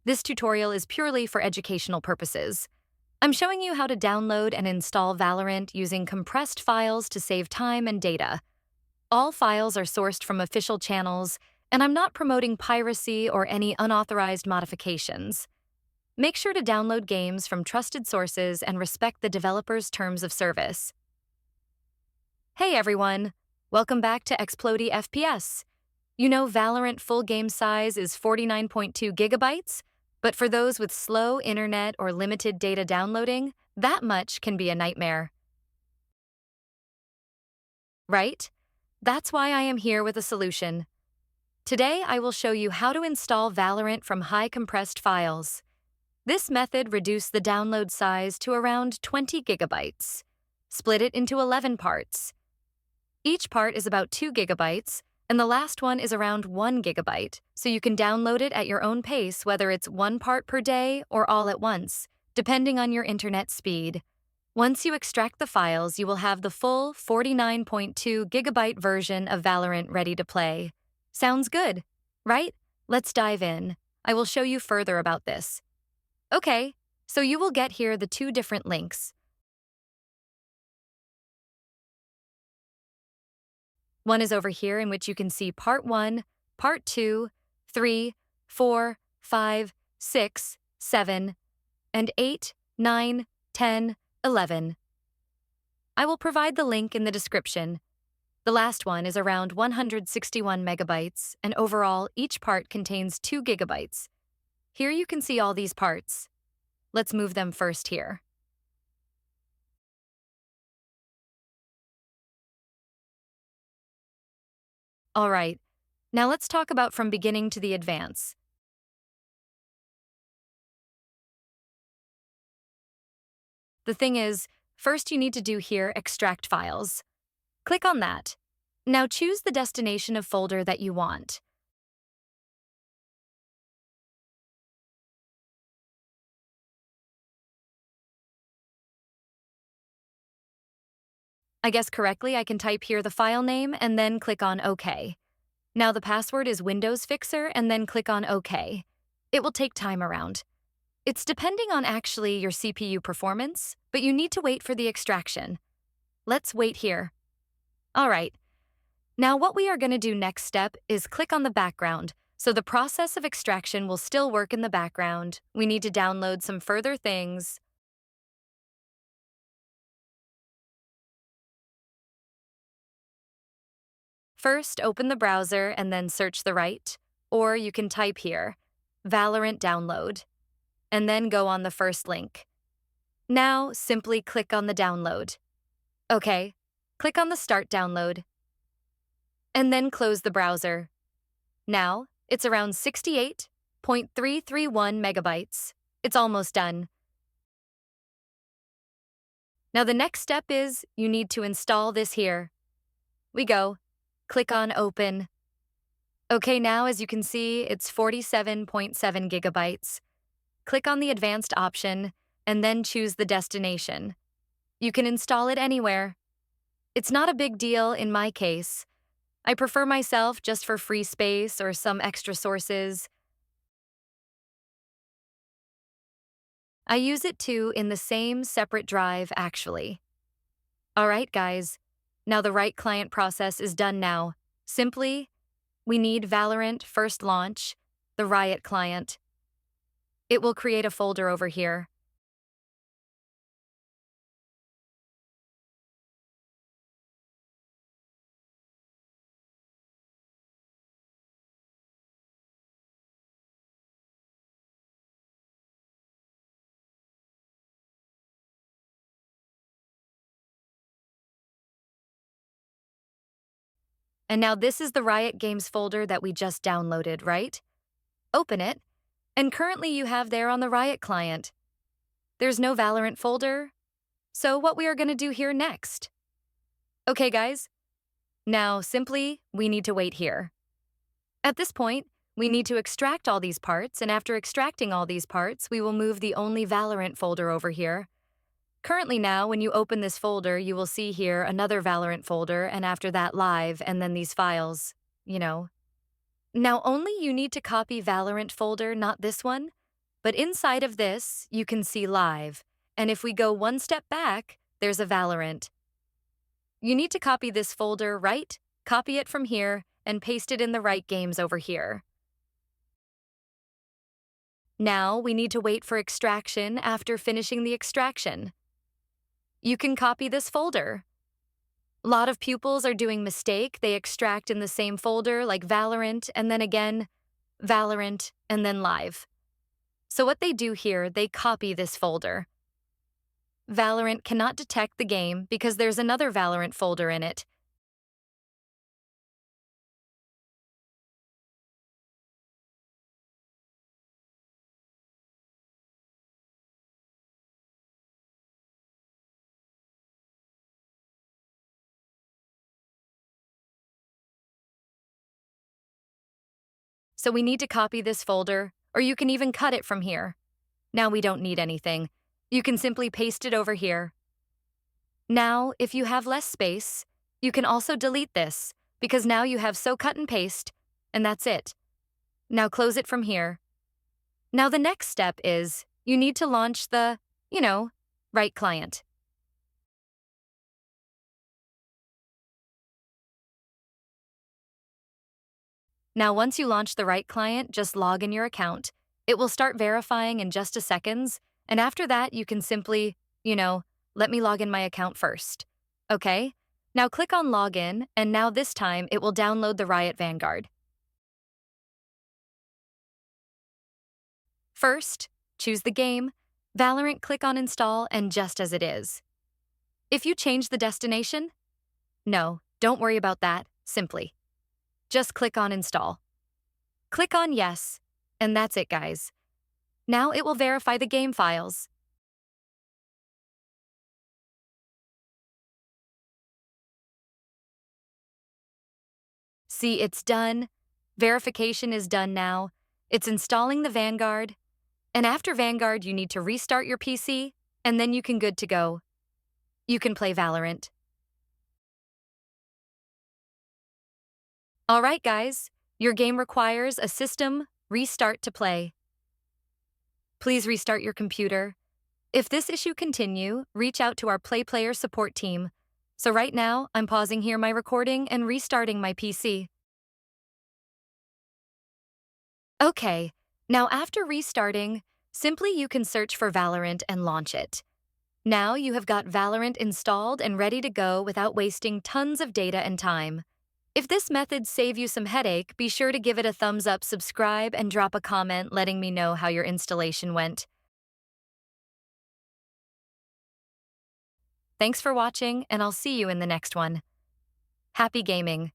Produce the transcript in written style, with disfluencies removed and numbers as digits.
This tutorial is purely for educational purposes. I'm showing you how to download and install Valorant using compressed files to save time and data. All files are sourced from official channels, and I'm not promoting piracy or any unauthorized modifications. Make sure to download games from trusted sources and respect the developer's terms of service. Hey everyone! Welcome back to Explodey FPS. You know Valorant full game size is 49.2 gigabytes, but for those with slow internet or limited data downloading, that much can be a nightmare. Right? That's why I am here with a solution. Today I will show you how to install Valorant from high compressed files. This method reduces the download size to around 20 gigabytes. Split it into 11 parts. Each part is about 2 gigabytes, and the last one is around 1 gigabyte, so you can download it at your own pace, whether it's one part per day or all at once, depending on your internet speed. Once you extract the files, you will have the full 49.2 gigabyte version of Valorant ready to play. Sounds good, right? Let's dive in. I will show you further about this. Okay, so you will get here the two different links. One is over here in which you can see Part 1, Part 2, 3, 4, 5, 6, 7, and 8, 9, 10, 11. I will provide the link in the description. The last one is around 161 megabytes, and overall, each part contains 2 gigabytes. Here you can see all these parts. Let's move them first here. All right, now let's talk about from beginning to the advance. The thing is, first you need to do here extract files. Click on that. Now choose the destination of folder that you want. I guess correctly I can type here the file name and then click on OK. Now the password is Windows Fixer and then click on OK. It will take time around. It's depending on actually your CPU performance, but you need to wait for the extraction. Let's wait here. All right. Now what we are going to do next step is click on the background. So the process of extraction will still work in the background. We need to download some further things. First, open the browser and then search the right, or you can type here, Valorant download, and then go on the first link. Now, simply click on the download. Okay, click on the Start Download, and then close the browser. Now, it's around 68.331 megabytes. It's almost done. Now the next step is you need to install this here. We go. Click on Open. Okay, now as you can see, it's 47.7 gigabytes. Click on the Advanced option and then choose the destination. You can install it anywhere. It's not a big deal in my case. I prefer myself just for free space or some extra sources. I use it too in the same separate drive, actually. All right, guys. Now the Riot client process is done now. Simply, we need Valorant first launch, the Riot client. It will create a folder over here. And now this is the Riot Games folder that we just downloaded, right? Open it, and currently you have there on the Riot client. There's no Valorant folder, so what we are going to do here next? Okay, guys. Now, simply, we need to wait here. At this point, we need to extract all these parts, and after extracting all these parts, we will move the only Valorant folder over here. Currently now, when you open this folder, you will see here another Valorant folder, and after that live, and then these files, you know. Now only you need to copy Valorant folder, not this one. But inside of this, you can see live. And if we go one step back, there's a Valorant. You need to copy this folder, right? Copy it from here and paste it in the right games over here. Now we need to wait for extraction after finishing the extraction. You can copy this folder. A lot of pupils are doing mistake. They extract in the same folder like Valorant and then again, Valorant and then live. So what they do here, they copy this folder. Valorant cannot detect the game because there's another Valorant folder in it. So we need to copy this folder, or you can even cut it from here. Now we don't need anything. You can simply paste it over here. Now, if you have less space, you can also delete this, because now you have so cut and paste, and that's it. Now close it from here. Now the next step is, you need to launch the, Riot client. Now once you launch the Riot client, just log in your account. It will start verifying in just a seconds, and after that you can simply, let me log in my account first. Okay? Now click on Login, and now this time it will download the Riot Vanguard. First, choose the game, Valorant, click on Install, and just as it is. If you change the destination, no, don't worry about that, simply. Just click on Install. Click on Yes, and that's it, guys. Now it will verify the game files. See, it's done. Verification is done now. It's installing the Vanguard. And after Vanguard, you need to restart your PC, and then you can good to go. You can play Valorant. All right, guys. Your game requires a system restart to play. Please restart your computer. If this issue continue, reach out to our Play Player support team. So right now, I'm pausing here my recording and restarting my PC. Okay, now after restarting, simply you can search for Valorant and launch it. Now you have got Valorant installed and ready to go without wasting tons of data and time. If this method saved you some headache, be sure to give it a thumbs up, subscribe, and drop a comment letting me know how your installation went. Thanks for watching, and I'll see you in the next one. Happy gaming!